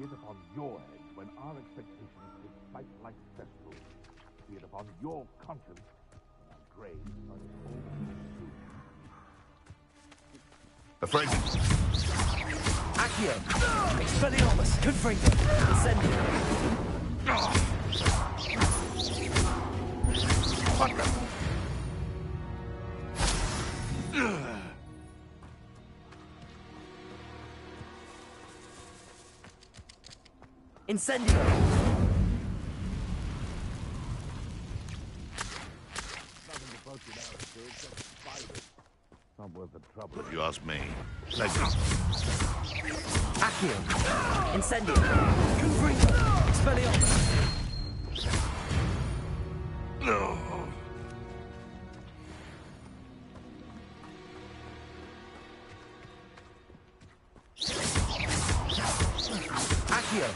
Be it upon your head when our expectations take flight like cesspools. Be it upon your conscience when our graves are cold and Afraid. Accio! Expelliarmus! Confringo! Incendio! What the? Incendio! not worth the trouble. If you ask me. Legacy. Accio! Incendio! Confringo! Expelliarmus! No. Accio!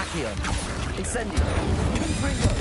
Accio! Incendio! Confringo!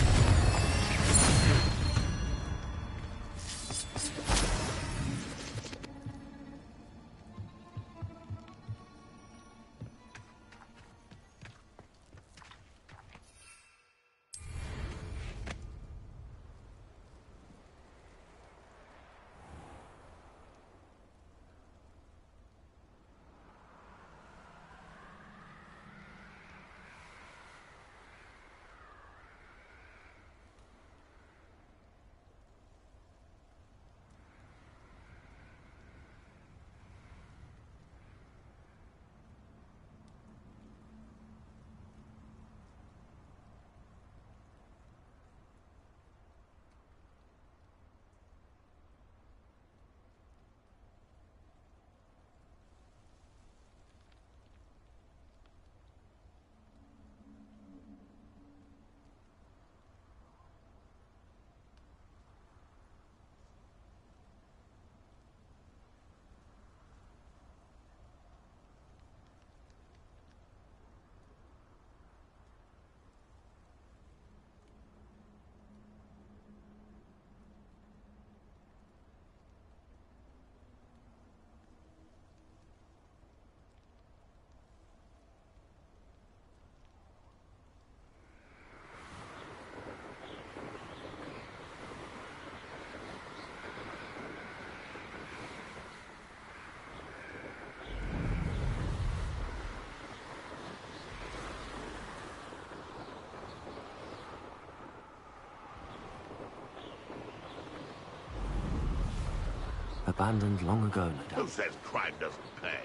Abandoned long ago, no doubt. Who says crime doesn't pay?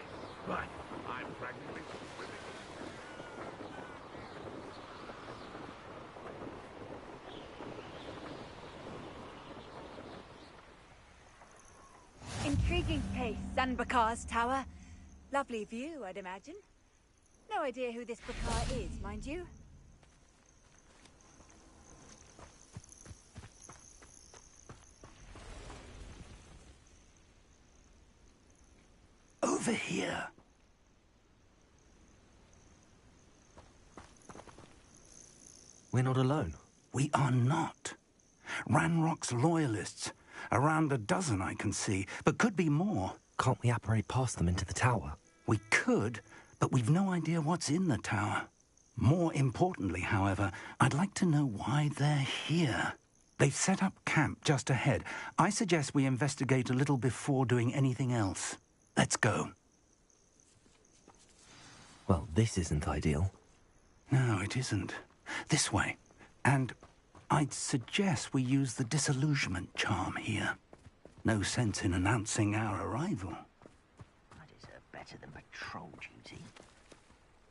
Right. I'm practically swimming. Intriguing place, Zanbakar's tower. Lovely view, I'd imagine. No idea who this Bakar is, mind you. Over here. We're not alone. We are not. Ranrock's loyalists. Around a dozen I can see, but could be more. Can't we apparate past them into the tower? We could, but we've no idea what's in the tower. More importantly, however, I'd like to know why they're here. They've set up camp just ahead. I suggest we investigate a little before doing anything else. Let's go. Well, this isn't ideal. No, it isn't. This way. And I'd suggest we use the disillusionment charm here. No sense in announcing our arrival. I deserve better than patrol duty.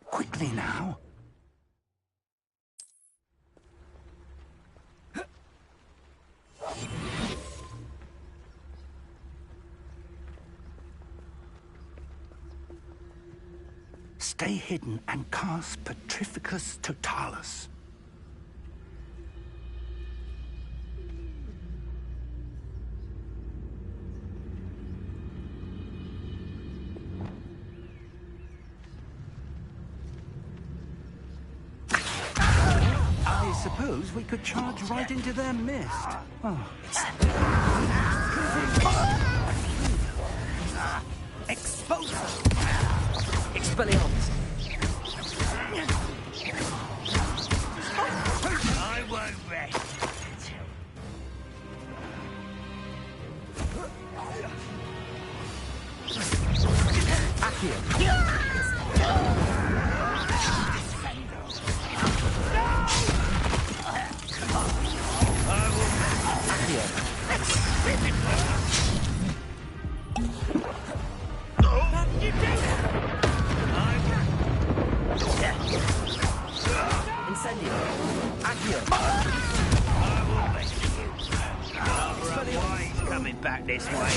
Quickly now. Stay hidden and cast Petrificus Totalis. suppose we could charge right into their mist. Oh. Expulso! Expelliarmus! I won't rest. Accio! Incendio! Accio! Why he's coming back this way?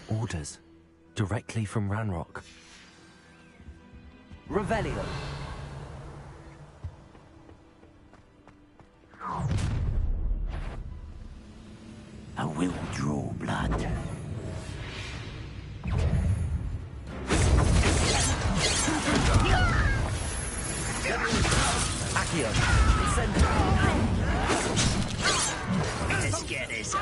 Orders. Directly from Ranrock. Revelio! I will draw blood. Accio! Incendio! Let's get this.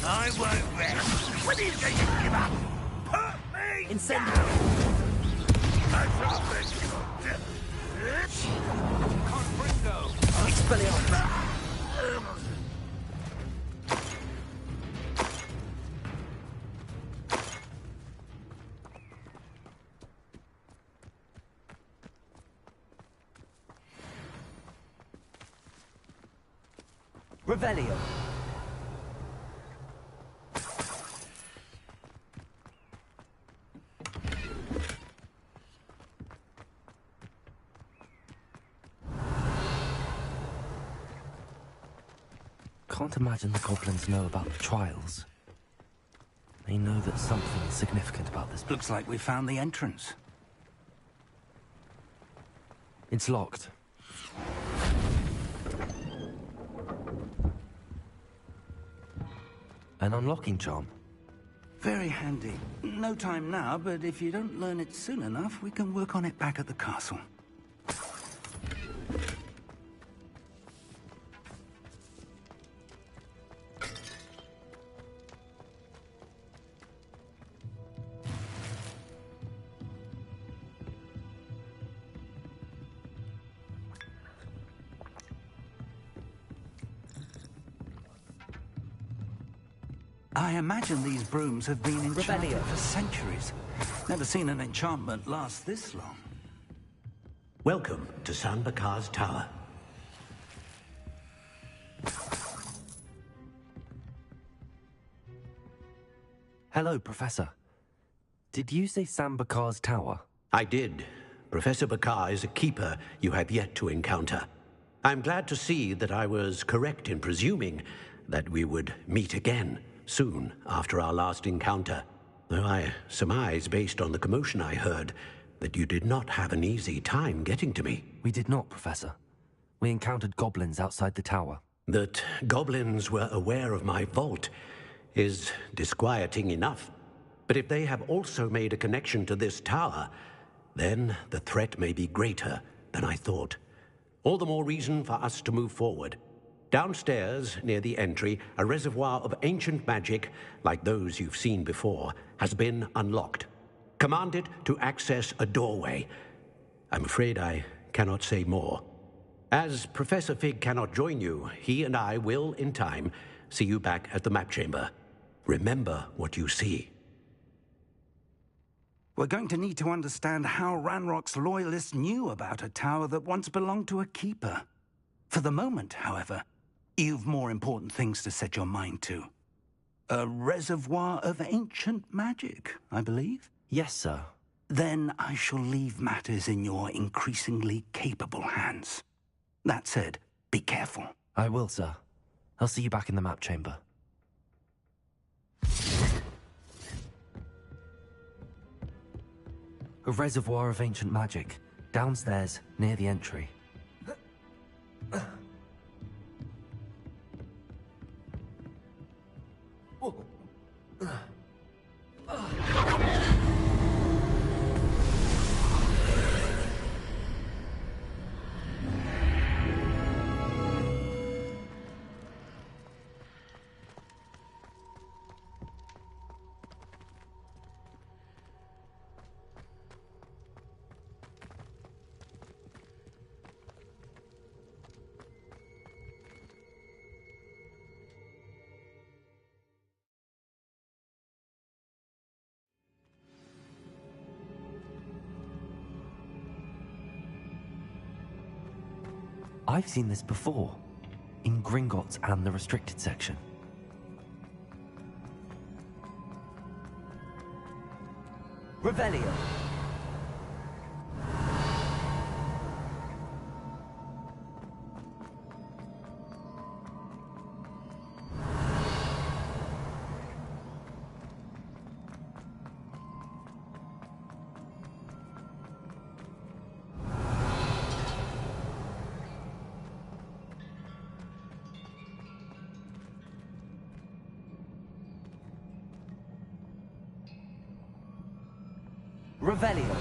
I won't rest. When are you going to give up? Hurt me! Incendio! Expelliarmus! Revelio! Can't imagine the goblins know about the trials. They know that something is significant about this. Looks like we found the entrance. It's locked. An unlocking charm. Very handy. No time now, but if you don't learn it soon enough, we can work on it back at the castle. I imagine these brooms have been enchanted Revelio. for centuries. Never seen an enchantment last this long. Welcome to San Bakar's Tower. Hello, Professor. Did you say Sam Bakar's tower? I did. Professor Bakar is a keeper you have yet to encounter. I'm glad to see that I was correct in presuming that we would meet again soon after our last encounter, though I surmise, based on the commotion I heard, that you did not have an easy time getting to me. We did not, Professor. We encountered goblins outside the tower. That goblins were aware of my vault is disquieting enough. But if they have also made a connection to this tower, then the threat may be greater than I thought. All the more reason for us to move forward. Downstairs, near the entry, a reservoir of ancient magic, like those you've seen before, has been unlocked. Command it to access a doorway. I'm afraid I cannot say more. As Professor Fig cannot join you, he and I will, in time, see you back at the map chamber. Remember what you see. We're going to need to understand how Ranrock's loyalists knew about a tower that once belonged to a keeper. For the moment, however, you've more important things to set your mind to. A reservoir of ancient magic, I believe? Yes, sir. Then I shall leave matters in your increasingly capable hands. That said, be careful. I will, sir. I'll see you back in the map chamber. A reservoir of ancient magic. Downstairs, near the entry. I've seen this before, in Gringotts and the restricted section. Revelio. Revelio.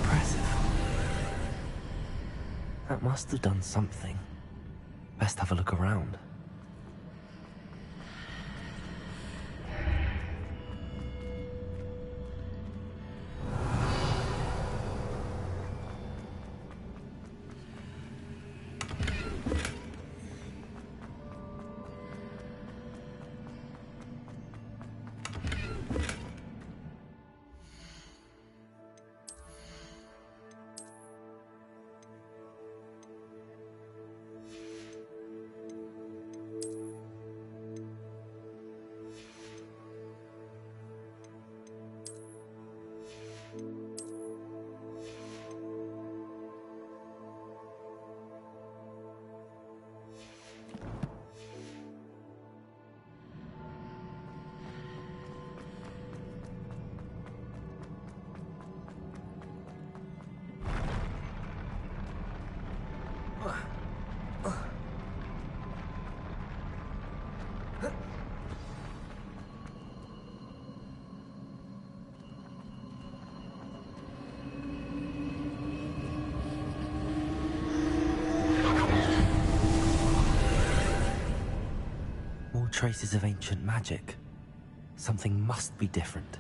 Impressive. That must have done something. Best have a look around. Traces of ancient magic. Something must be different.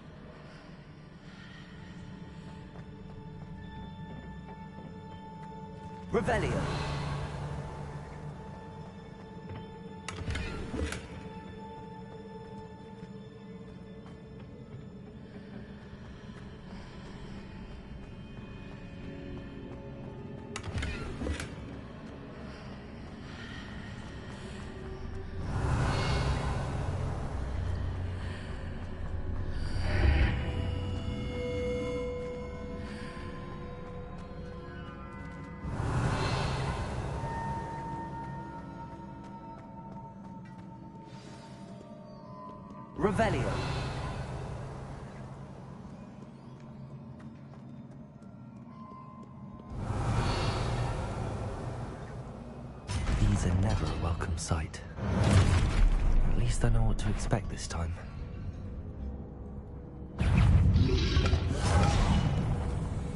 Revelio. Revelio. These are never a welcome sight. At least I know what to expect this time.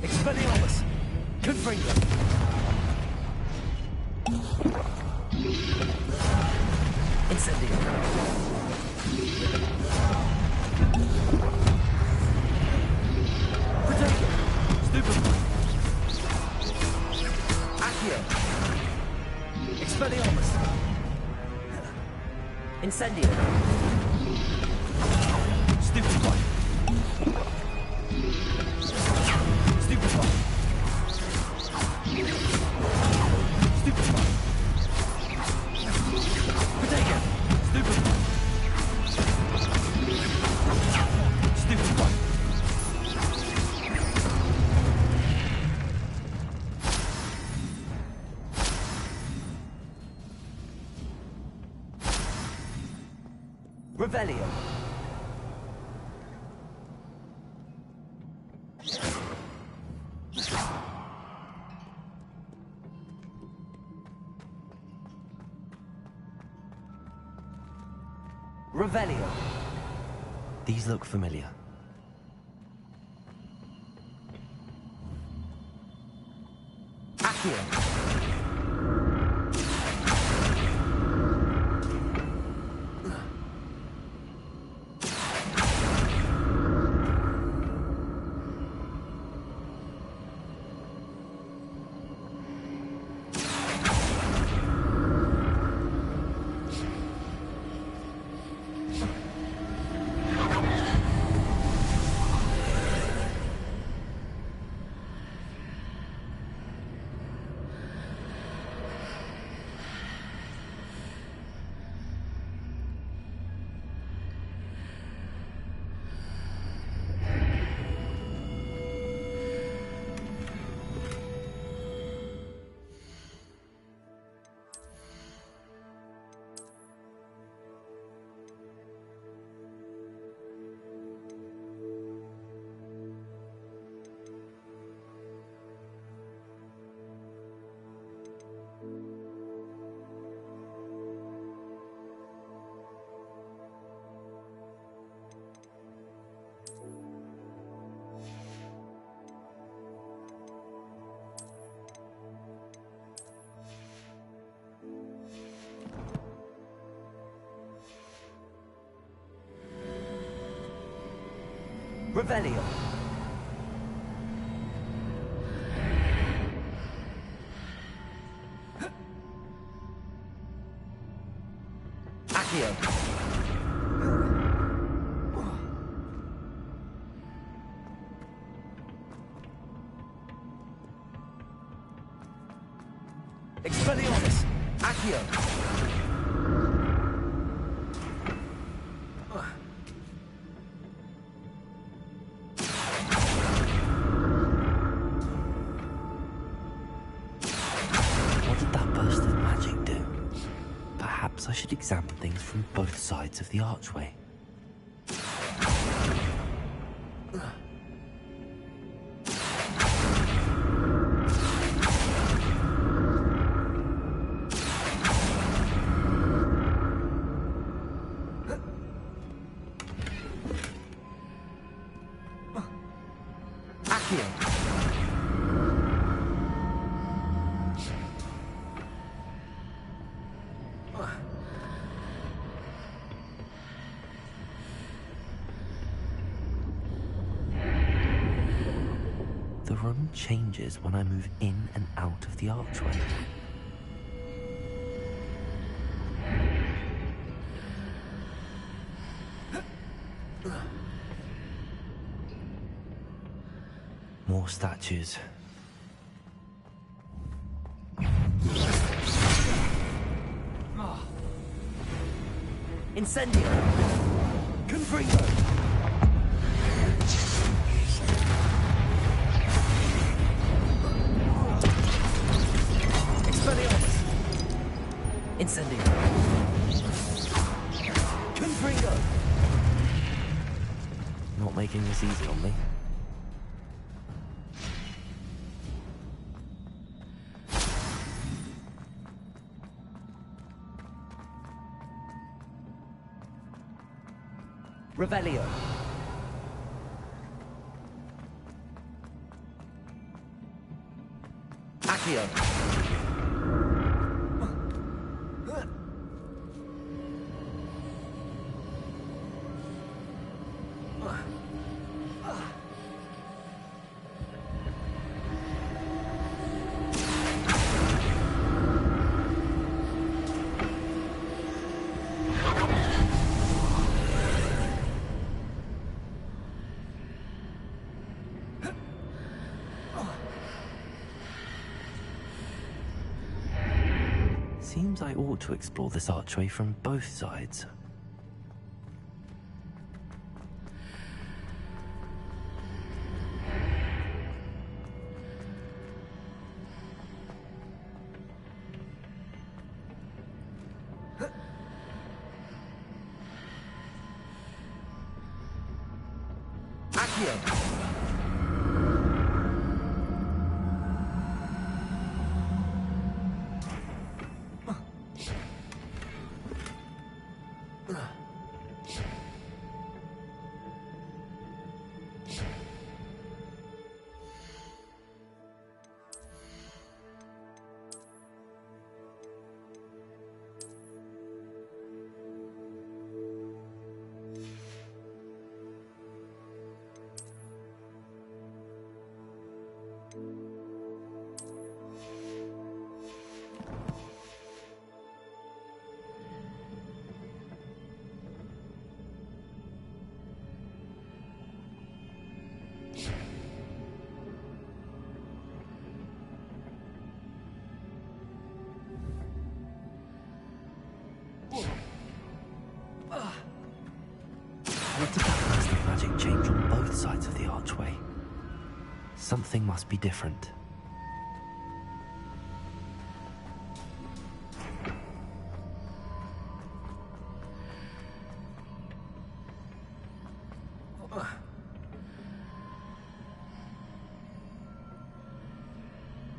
Expelliarmus! Confringo! Incendio! Protego! Stupefy! Accio! Expelliarmus! Incendio! Stupefy! Stupefy! Stupefy! Protego! Stupefy! Stupefy! Revelio. Revelio. These look familiar. Accio. Revelio. Accio. Expelliarmus. Accio. I should examine things from both sides of the archway. The room changes when I move in and out of the archway. More statues. Incendio. Confringo. Expelliarmus. Incendio. Confringo. Not making this easy on me. Revelio. Accio. Seems I ought to explore this archway from both sides. Accio. What did that burst of magic change on both sides of the archway? Something must be different.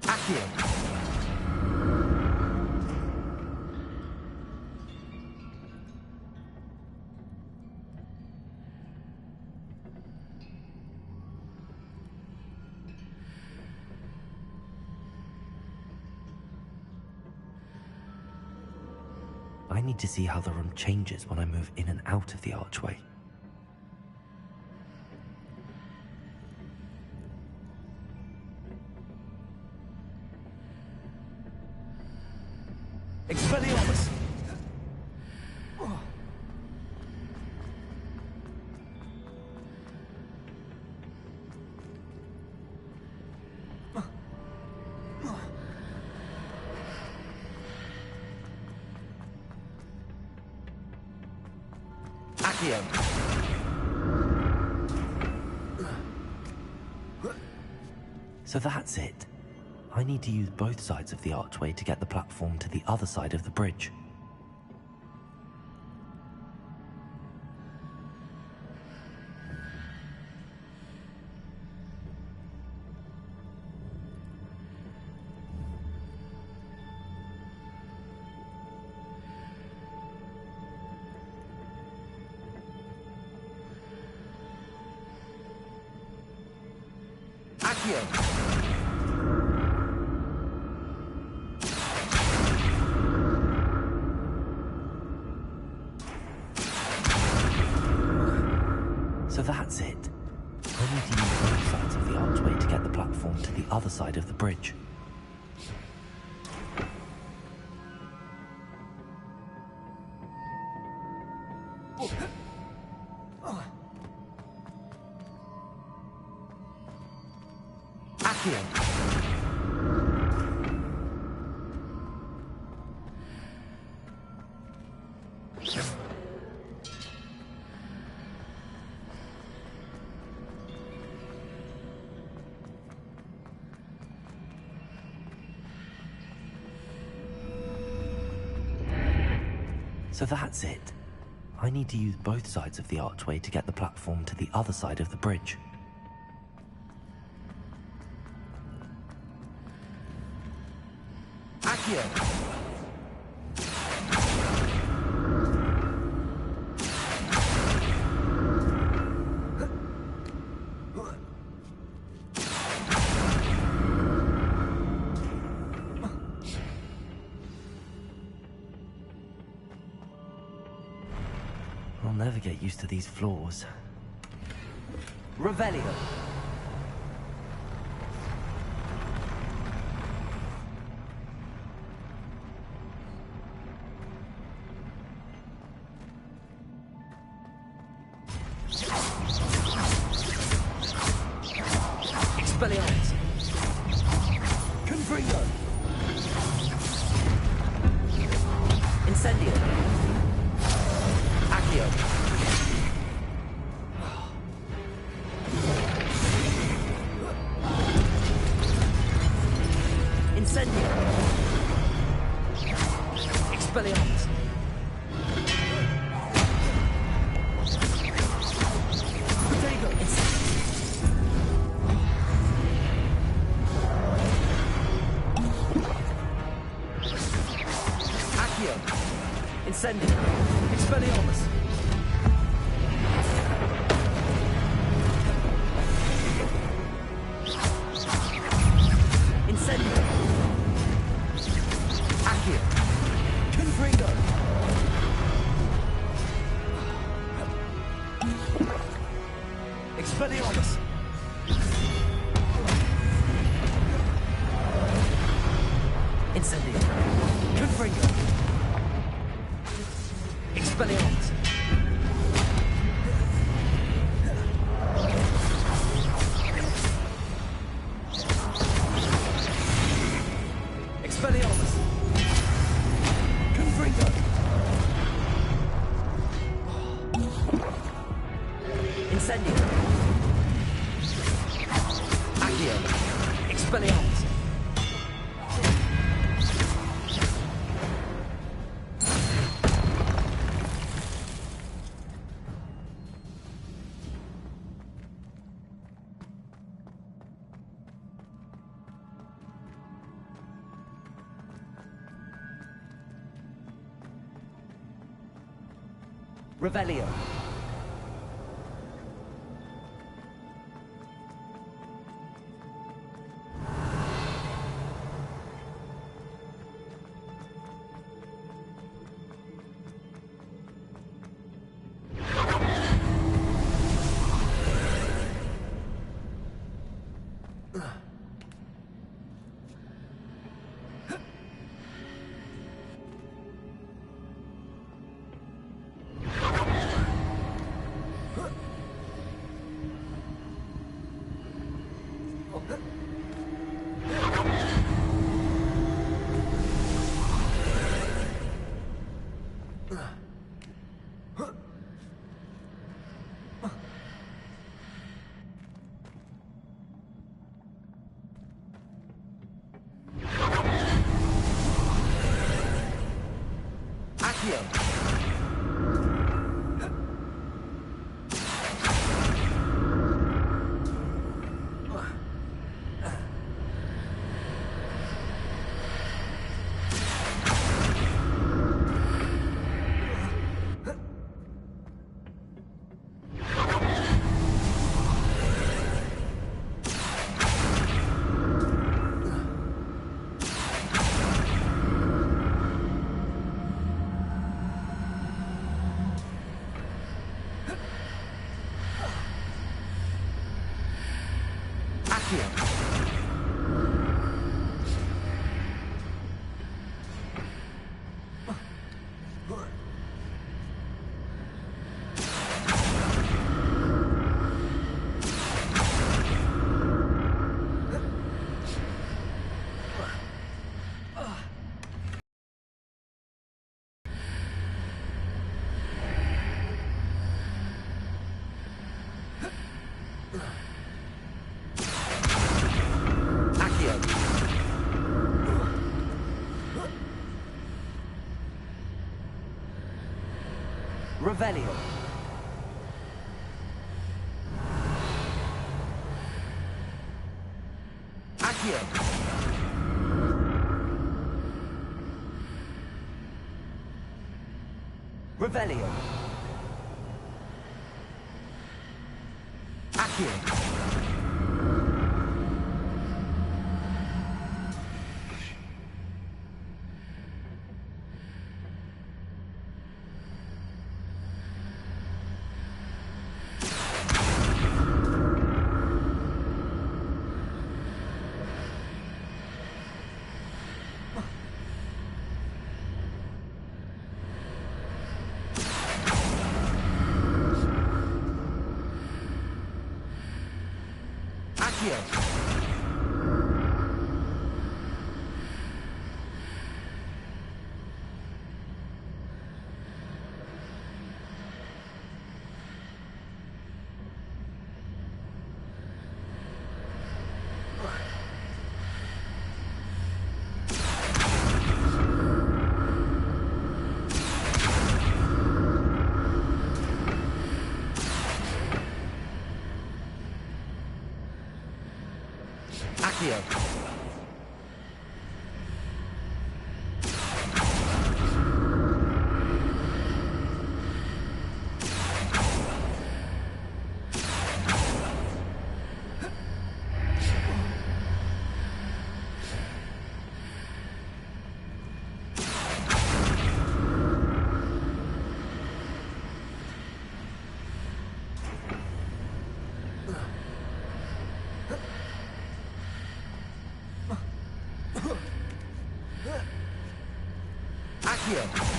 Accio. I need to see how the room changes when I move in and out of the archway. Expelliarmus. Accio. So that's it. I need to use both sides of the archway to get the platform to the other side of the bridge. Accio. So that's it. I need to use both sides of the archway to get the platform to the other side of the bridge. Accio. So that's it. I need to use both sides of the archway to get the platform to the other side of the bridge. Accio. I'll never get used to these floors. Revelio. Expelliarmus. Confringo. Incendio. Accio. Incendio. Expelliarmus. Potato. Incendio. Expelliarmus. Incendio. Accio. Confringo. Expelliarmus. Incendio. Confringo. Expelliarmus. Expelliarmus. Confringo. Incendio. Accio. Expelliarmus. Revelio. Revelio. Accio. Revelio. Accio. Accio.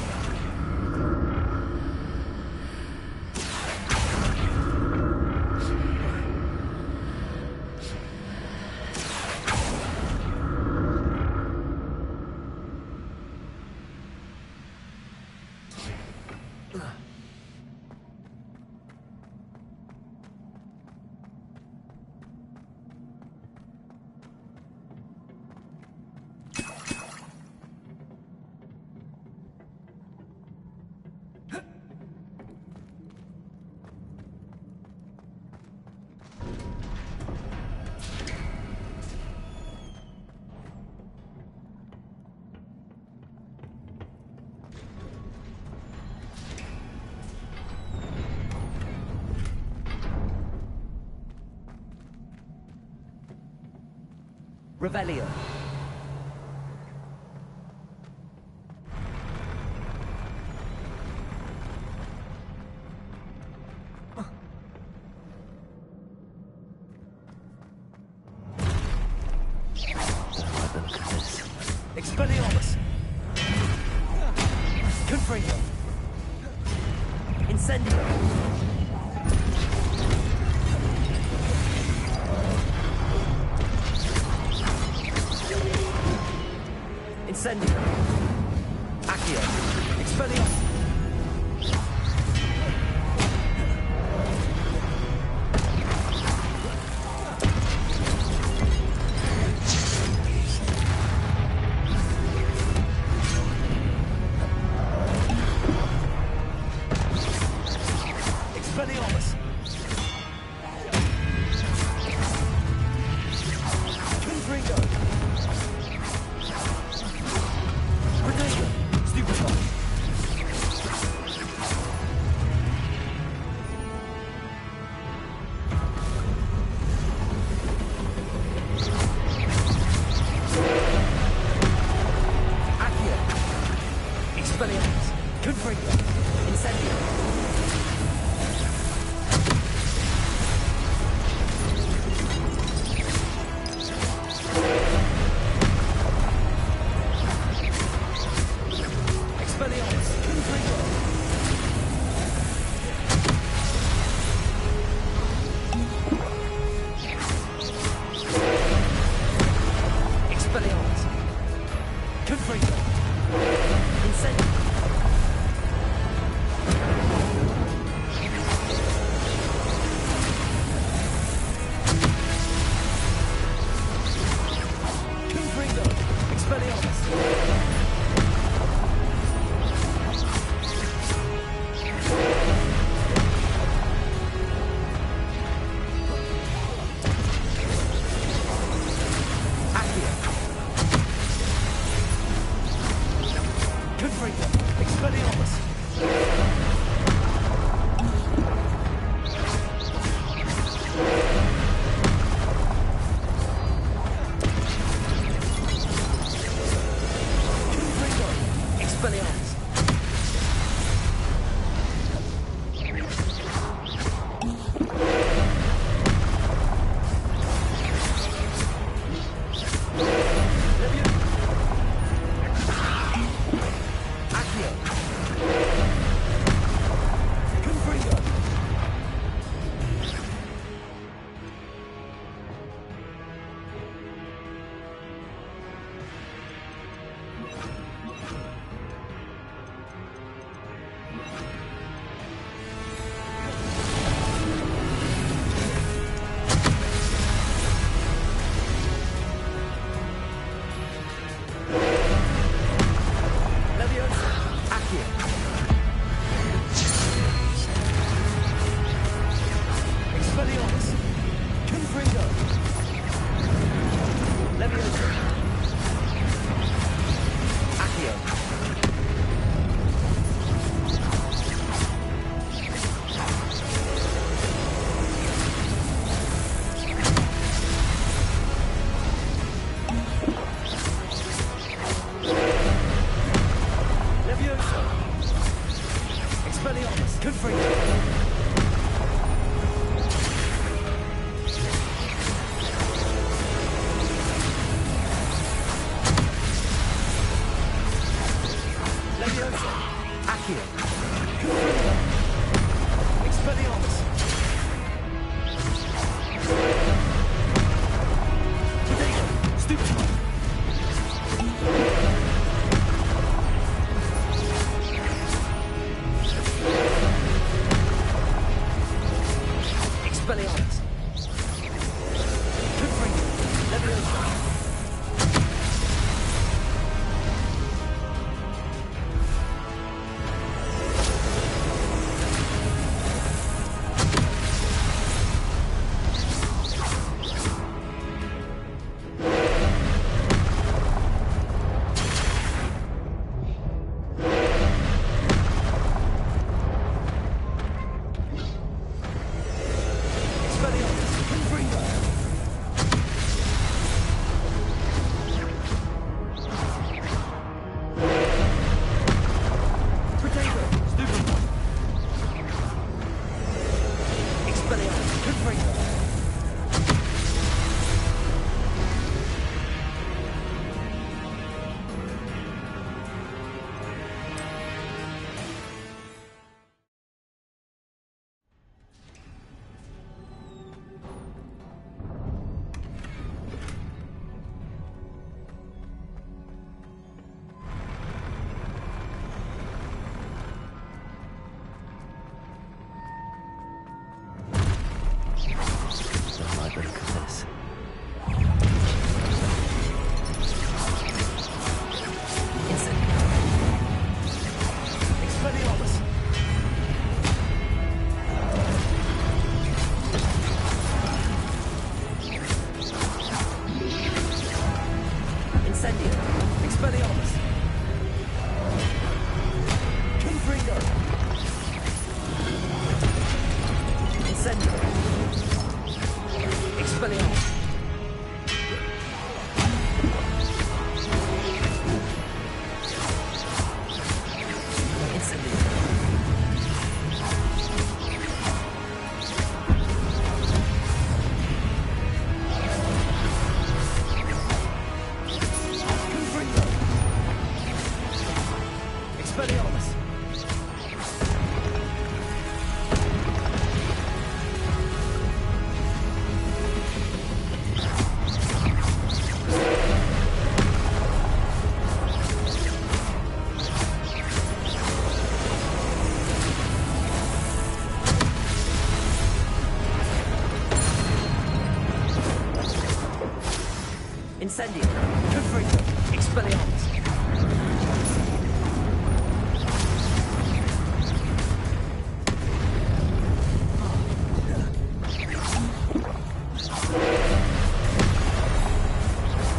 Revelio. Expelliarmus. Confringo. Incendio. Incendio. Accio. Expelliarmus. Expelliarmus. Confringo. Grenade. Stupefy. Accio. Expelliarmus. Confringo. Incendio. Expelliarmus. Confringo. Expelliarmus. Confringo. Incendio. Confringo. Expelliarmus. Accio. Confringo. Expelliarmus. Confringo. Expelliarmus. Accio. Confringo. Leviosa. Accio. Expelliarmus. Confringo. Leviosa. Accio. Leviosa. Expelliarmus. Confringo. Leviosa. Accio. Confringo. Expelliarmus. Potato. Stupefy. Expelliarmus. Confringo. Leviosa. Look at this. Expelliarmus. Incendio. Expelliarmus. Confringo. Incendio. Expelliarmus. Incendio. Confringo. Expelliarmus. Incendio. Confringo. Expelliarmus.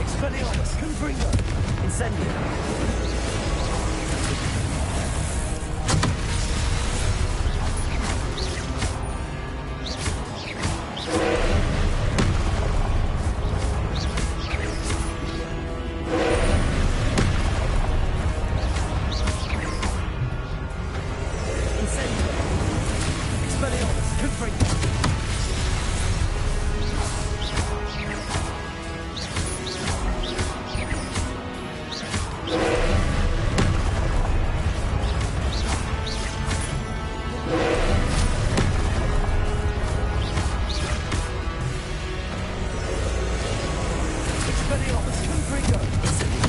Expelliarmus. Confringo. Incendio. Incendio. Expelliarmus. Confringo. Expelliarmus. Confringo. Incendio.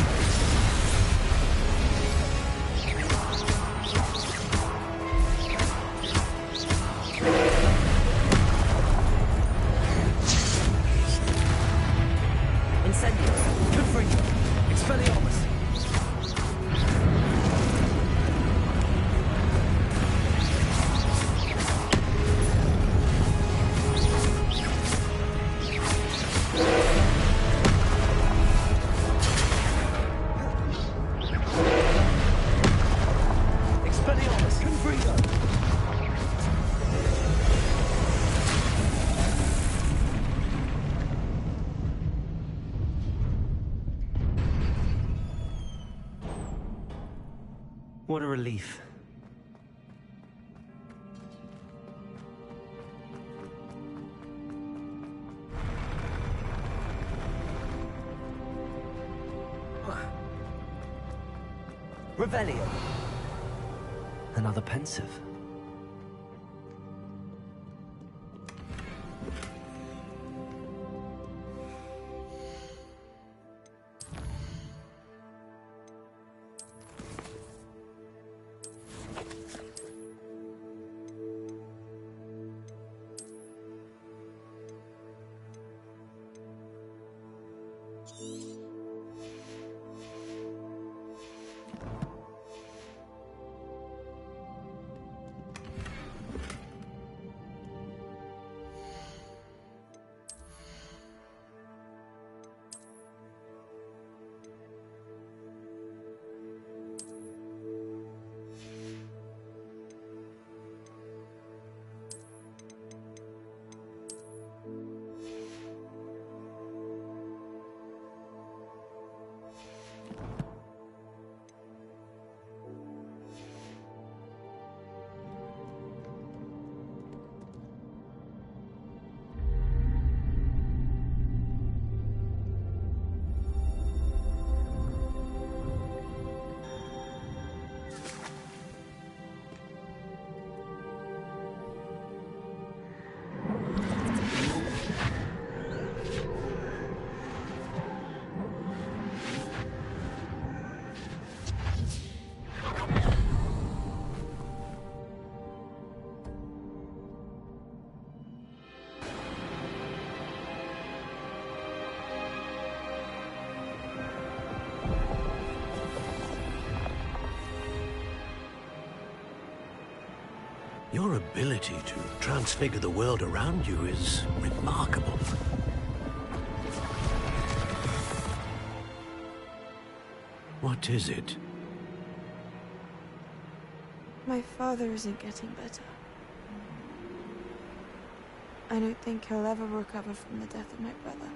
Incendio. Confringo. Expelliarmus. Expelliarmus. Confringo. What a relief. Revelio. Another pensive. Your ability to transfigure the world around you is remarkable. What is it? My father isn't getting better. I don't think he'll ever recover from the death of my brother.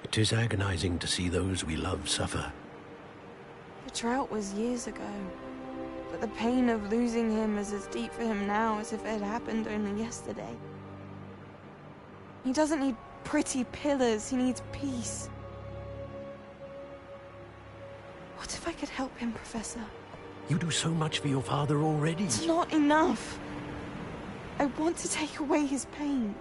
It is agonizing to see those we love suffer. The drought was years ago, but the pain of losing him is as deep for him now as if it had happened only yesterday. He doesn't need pretty pillars, he needs peace. What if I could help him, Professor? You do so much for your father already. It's not enough. I want to take away his pain.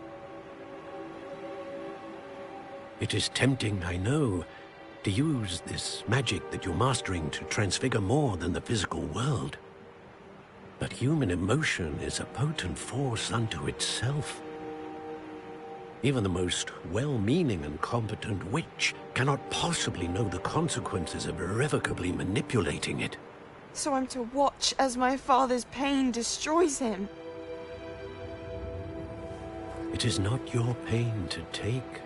It is tempting, I know, to use this magic that you're mastering to transfigure more than the physical world. But human emotion is a potent force unto itself. Even the most well-meaning and competent witch cannot possibly know the consequences of irrevocably manipulating it. So I'm to watch as my father's pain destroys him. It is not your pain to take.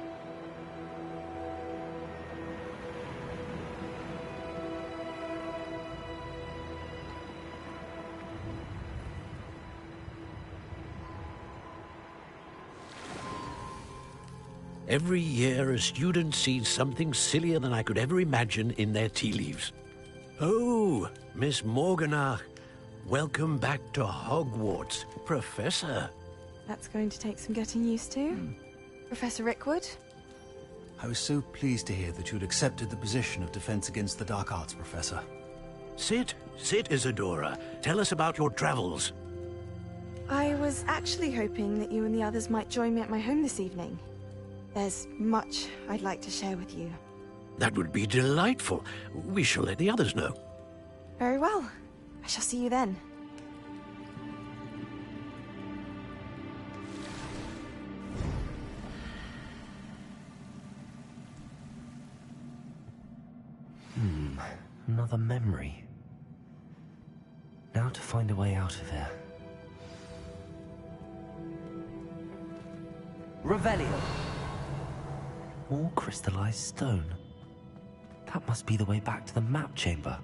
Every year, a student sees something sillier than I could ever imagine in their tea leaves. Oh, Miss Morganach, welcome back to Hogwarts, Professor. That's going to take some getting used to. Professor Rickwood? I was so pleased to hear that you'd accepted the position of Defense Against the Dark Arts, Professor. Sit, Isadora. Tell us about your travels. I was actually hoping that you and the others might join me at my home this evening. There's much I'd like to share with you. That would be delightful. We shall let the others know. Very well. I shall see you then. Another memory. Now to find a way out of here. Revelio! More crystallized stone. That must be the way back to the map chamber.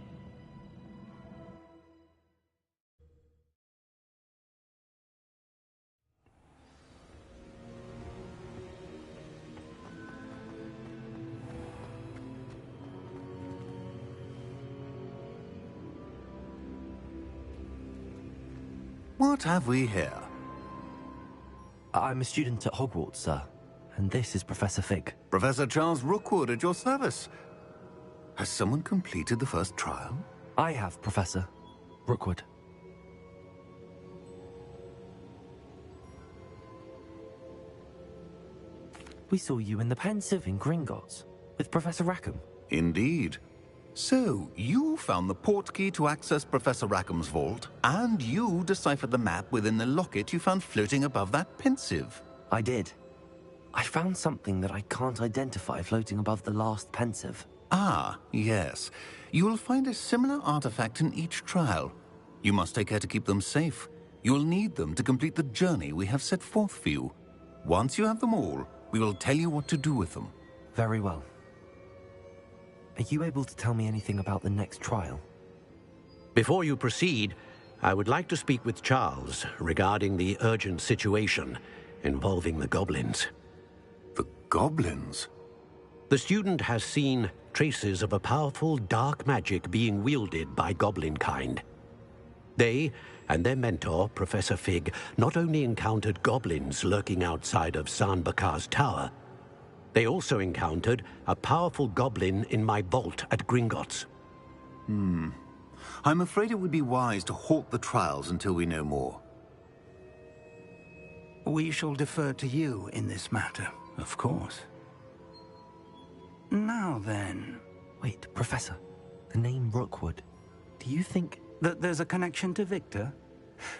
What have we here? I'm a student at Hogwarts, sir. And this is Professor Fig. Professor Charles Rookwood at your service. Has someone completed the first trial? I have, Professor Rookwood. We saw you in the Pensive in Gringotts with Professor Rackham. Indeed. So, you found the portkey to access Professor Rackham's vault, and you deciphered the map within the locket you found floating above that Pensive. I did. I found something that I can't identify floating above the last Pensive. Ah, yes. You will find a similar artifact in each trial. You must take care to keep them safe. You will need them to complete the journey we have set forth for you. Once you have them all, we will tell you what to do with them. Very well. Are you able to tell me anything about the next trial? Before you proceed, I would like to speak with Charles regarding the urgent situation involving the goblins. The goblins? The student has seen traces of a powerful dark magic being wielded by goblin kind. They and their mentor, Professor Fig, not only encountered goblins lurking outside of Sanbakar's tower, they also encountered a powerful goblin in my vault at Gringotts. I'm afraid it would be wise to halt the trials until we know more. We shall defer to you in this matter, of course. Now then... Wait, Professor. The name Rookwood. Do you think... that there's a connection to Victor?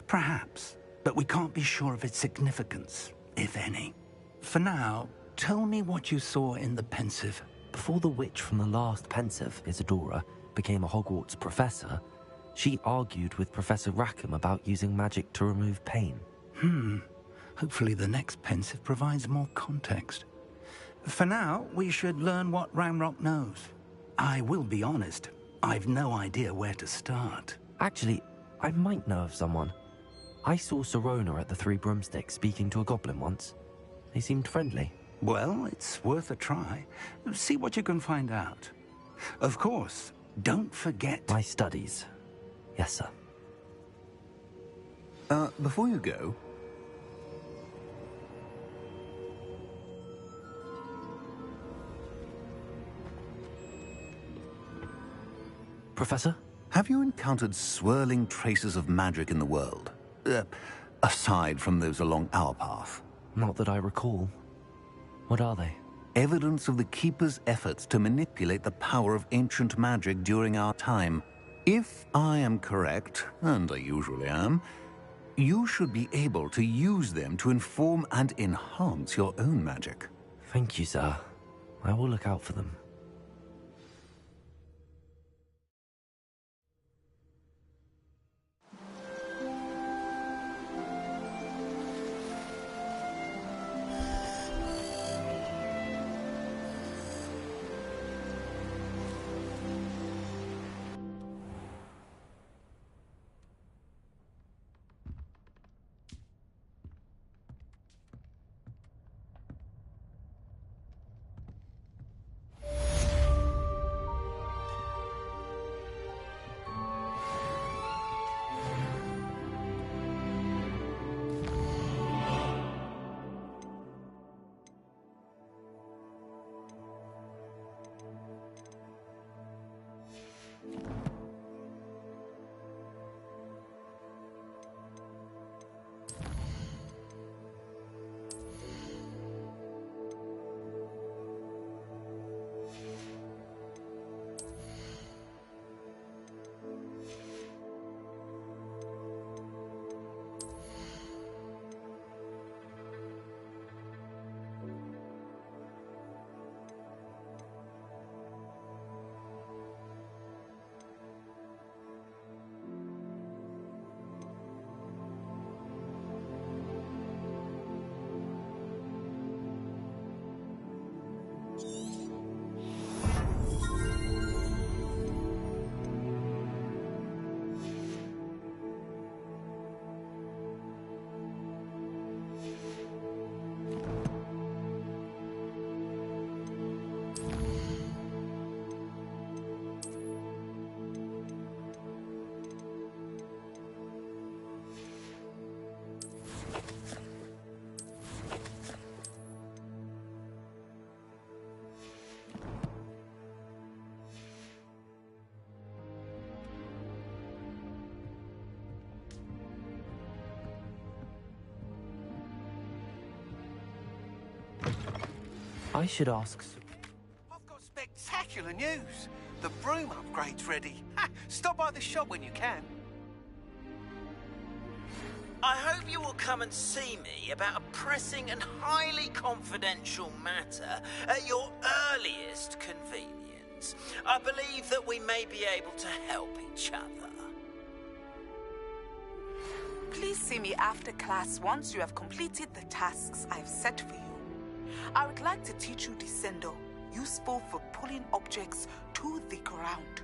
Perhaps, but we can't be sure of its significance, if any. For now, tell me what you saw in the Pensive. Before the witch from the last Pensive, Isadora, became a Hogwarts professor, she argued with Professor Rackham about using magic to remove pain. Hopefully the next Pensive provides more context. For now, we should learn what Ramrock knows. I will be honest, I've no idea where to start. Actually, I might know of someone. I saw Serona at the Three Broomsticks speaking to a goblin once. They seemed friendly. Well, it's worth a try. See what you can find out. Of course, don't forget... My studies. Yes, sir. Before you go... Professor? Have you encountered swirling traces of magic in the world? Aside from those along our path? Not that I recall. What are they? Evidence of the Keeper's efforts to manipulate the power of ancient magic during our time. If I am correct, and I usually am, you should be able to use them to inform and enhance your own magic. Thank you, sir. I will look out for them. I should ask... I've got spectacular news. The broom upgrade's ready. Ha! Stop by the shop when you can. I hope you will come and see me about a pressing and highly confidential matter at your earliest convenience. I believe that we may be able to help each other. Please see me after class once you have completed the tasks I've set for you. I would like to teach you Descendo, useful for pulling objects to the ground.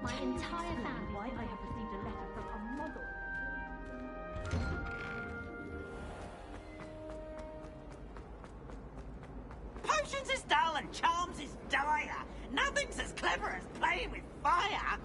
My entire family, I have received a letter from a model. Potions is dull and charms is dire. Nothing's as clever as playing with fire.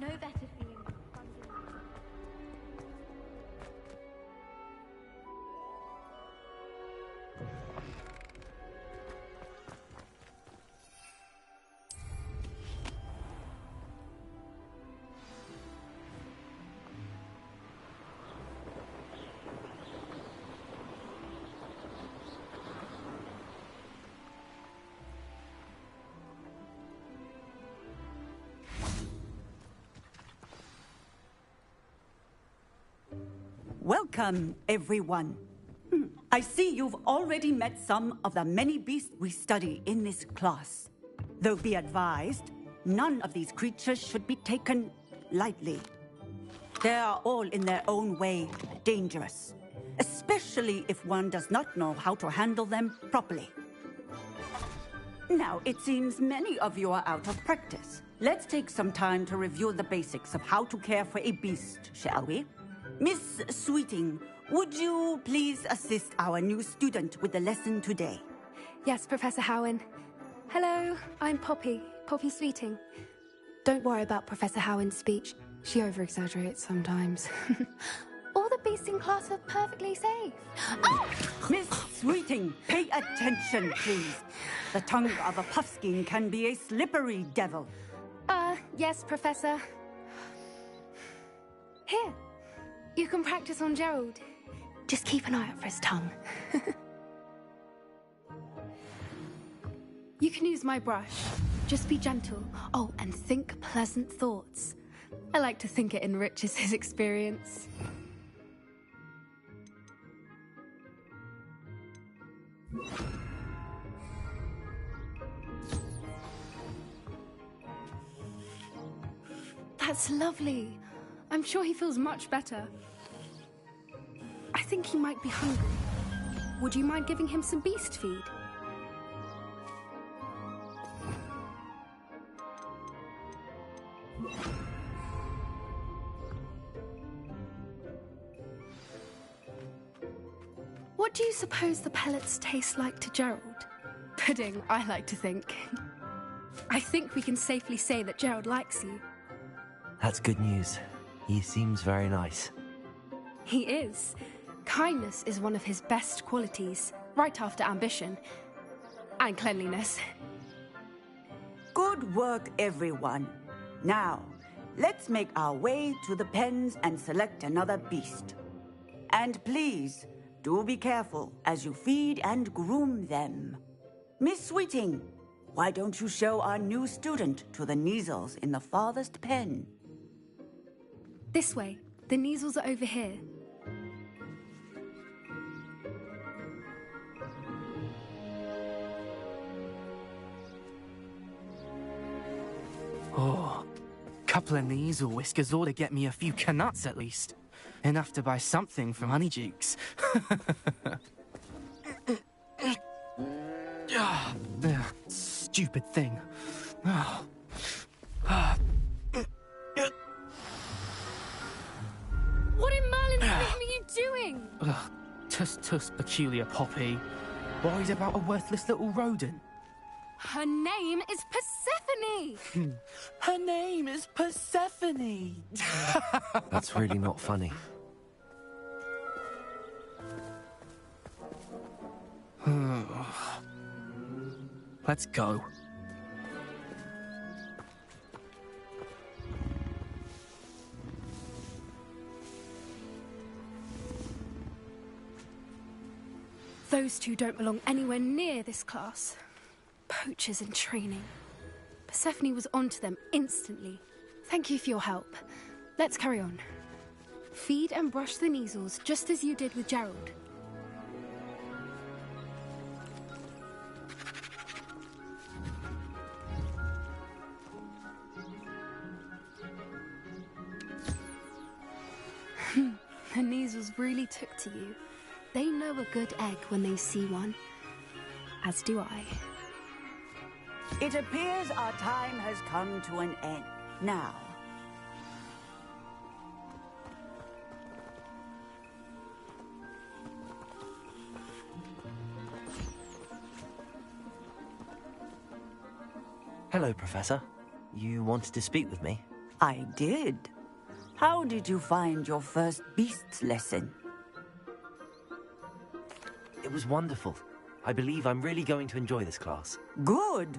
No better feeling. Welcome, everyone. I see you've already met some of the many beasts we study in this class. Though be advised, none of these creatures should be taken lightly. They are all in their own way dangerous, especially if one does not know how to handle them properly. Now, it seems many of you are out of practice. Let's take some time to review the basics of how to care for a beast, shall we? Miss Sweeting, would you please assist our new student with the lesson today? Yes, Professor Howen. Hello, I'm Poppy Sweeting. Don't worry about Professor Howen's speech. She over-exaggerates sometimes. All the beasts in class are perfectly safe. Oh! Miss Sweeting, pay attention, please. The tongue of a puffskein can be a slippery devil. Yes, Professor. Here, you can practice on Gerald. Just keep an eye out for his tongue. You can use my brush. Just be gentle. Oh, and think pleasant thoughts. I like to think it enriches his experience. That's lovely. I'm sure he feels much better. I think he might be hungry. Would you mind giving him some beast feed? What do you suppose the pellets taste like to Gerald? Pudding, I like to think. I think we can safely say that Gerald likes you. That's good news. He seems very nice. He is. Kindness is one of his best qualities, right after ambition. And cleanliness. Good work, everyone. Now, let's make our way to the pens and select another beast. And please, do be careful as you feed and groom them. Miss Sweeting, why don't you show our new student to the Neasels in the farthest pen? This way. The Neasels are over here. Oh, couple of Neasel whiskers ought to get me a few canuts at least. Enough to buy something from Honeydukes. Stupid thing. What in Merlin's name are you doing? Tuss, peculiar Poppy. Worried about a worthless little rodent. Her name is Persephone! Her name is Persephone! That's really not funny. Let's go. Those two don't belong anywhere near this class. Poachers in training. Persephone was onto them instantly. Thank you for your help. Let's carry on. Feed and brush the Neasels just as you did with Gerald. The Neasels really took to you. They know a good egg when they see one. As do I. It appears our time has come to an end. Now, Hello, Professor. You wanted to speak with me? I did. How did you find your first beasts lesson? It was wonderful. I believe I'm really going to enjoy this class. Good.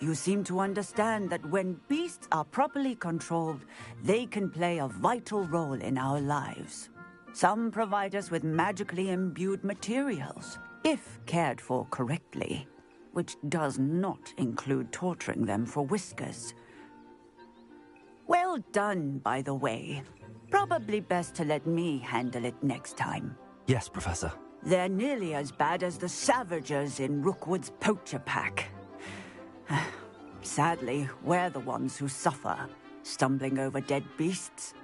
You seem to understand that when beasts are properly controlled, they can play a vital role in our lives. Some provide us with magically imbued materials, if cared for correctly, which does not include torturing them for whiskers. Well done, by the way. Probably best to let me handle it next time. Yes, Professor. They're nearly as bad as the Savagers in Rookwood's poacher pack. Sadly, we're the ones who suffer, stumbling over dead beasts.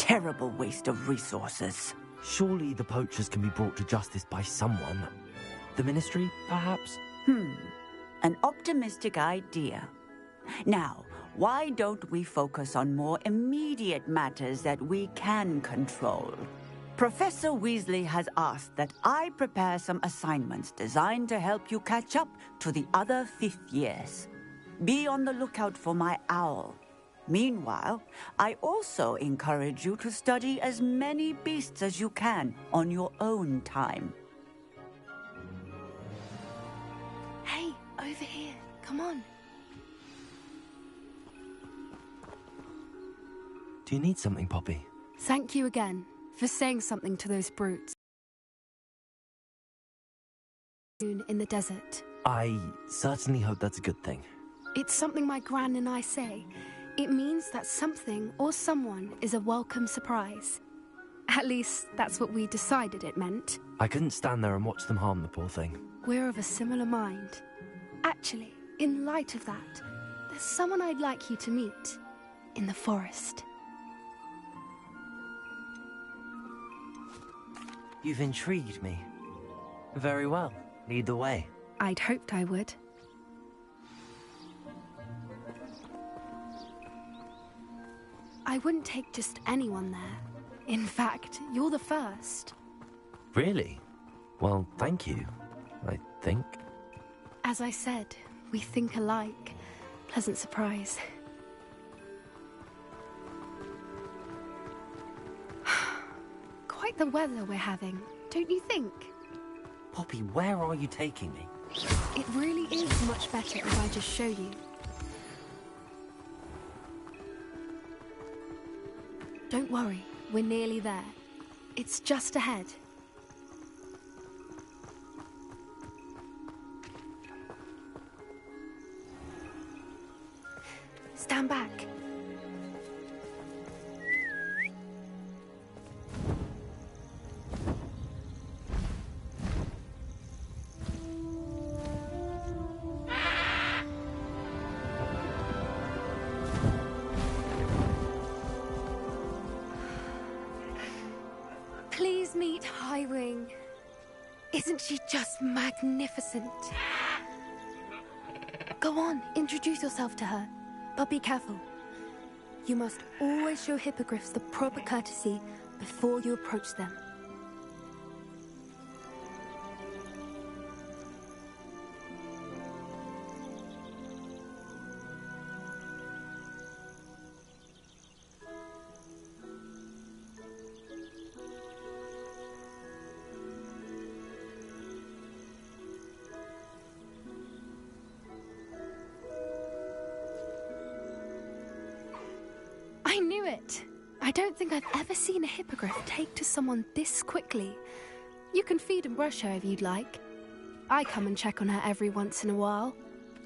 terrible waste of resources. Surely the poachers can be brought to justice by someone. The Ministry, perhaps? An optimistic idea. Now, why don't we focus on more immediate matters that we can control? Professor Weasley has asked that I prepare some assignments designed to help you catch up to the other fifth years. Be on the lookout for my owl. Meanwhile, I also encourage you to study as many beasts as you can on your own time. Hey, over here. Come on. Do you need something, Poppy? Thank you again for saying something to those brutes. In the desert. I certainly hope that's a good thing. It's something my gran and I say. It means that something or someone is a welcome surprise. At least, that's what we decided it meant. I couldn't stand there and watch them harm the poor thing. We're of a similar mind. Actually, in light of that, there's someone I'd like you to meet. In the forest. You've intrigued me. Very well. Lead the way. I'd hoped I would. I wouldn't take just anyone there. In fact, you're the first. Really? Well, thank you, I think. As I said, we think alike. Pleasant surprise. Quite the weather we're having, don't you think? Poppy, where are you taking me? It really is much better if I just show you. Don't worry, we're nearly there. It's just ahead. Stand back. Please meet Highwing. Isn't she just magnificent? Go on, introduce yourself to her. But be careful. You must always show hippogriffs the proper courtesy before you approach them. I knew it! I don't think I've ever seen a hippogriff take to someone this quickly. You can feed and brush her if you'd like. I come and check on her every once in a while.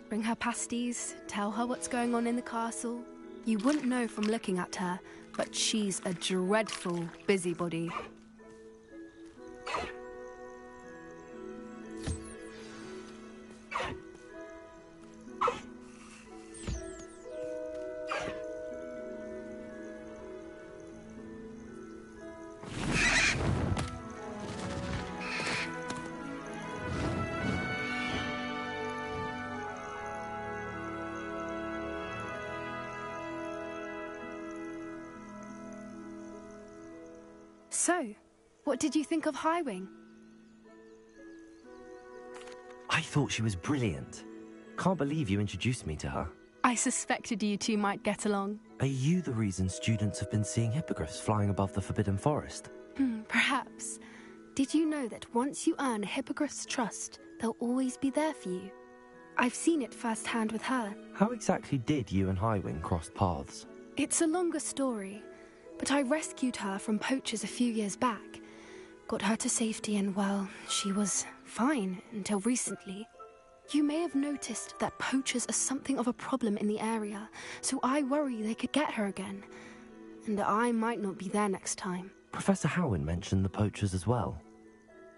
Bring her pasties, tell her what's going on in the castle. You wouldn't know from looking at her, but she's a dreadful busybody. So, what did you think of Highwing? I thought she was brilliant. Can't believe you introduced me to her. I suspected you two might get along. Are you the reason students have been seeing hippogriffs flying above the Forbidden Forest? Perhaps. Did you know that once you earn a hippogriff's trust, they'll always be there for you? I've seen it firsthand with her. How exactly did you and Highwing cross paths? It's a longer story, but I rescued her from poachers a few years back. Got her to safety and, well, she was fine until recently. You may have noticed that poachers are something of a problem in the area, so I worry they could get her again. And I might not be there next time. Professor Howin mentioned the poachers as well.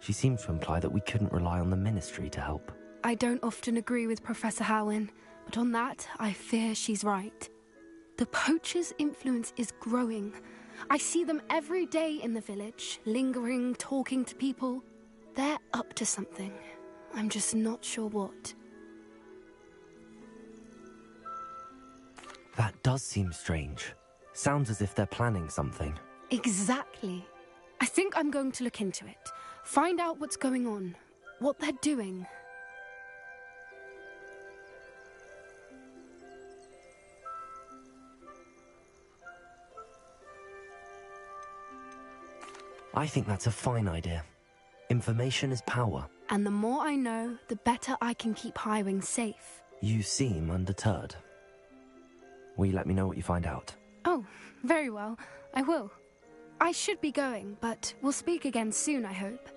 She seemed to imply that we couldn't rely on the Ministry to help. I don't often agree with Professor Howin, but on that, I fear she's right. The poachers' influence is growing. I see them every day in the village, lingering, talking to people. They're up to something. I'm just not sure what. That does seem strange. Sounds as if they're planning something. Exactly. I think I'm going to look into it. Find out what's going on. What they're doing. I think that's a fine idea. Information is power. And the more I know, the better I can keep Highwing safe. You seem undeterred. Will you let me know what you find out? Oh, very well. I will. I should be going, but we'll speak again soon, I hope.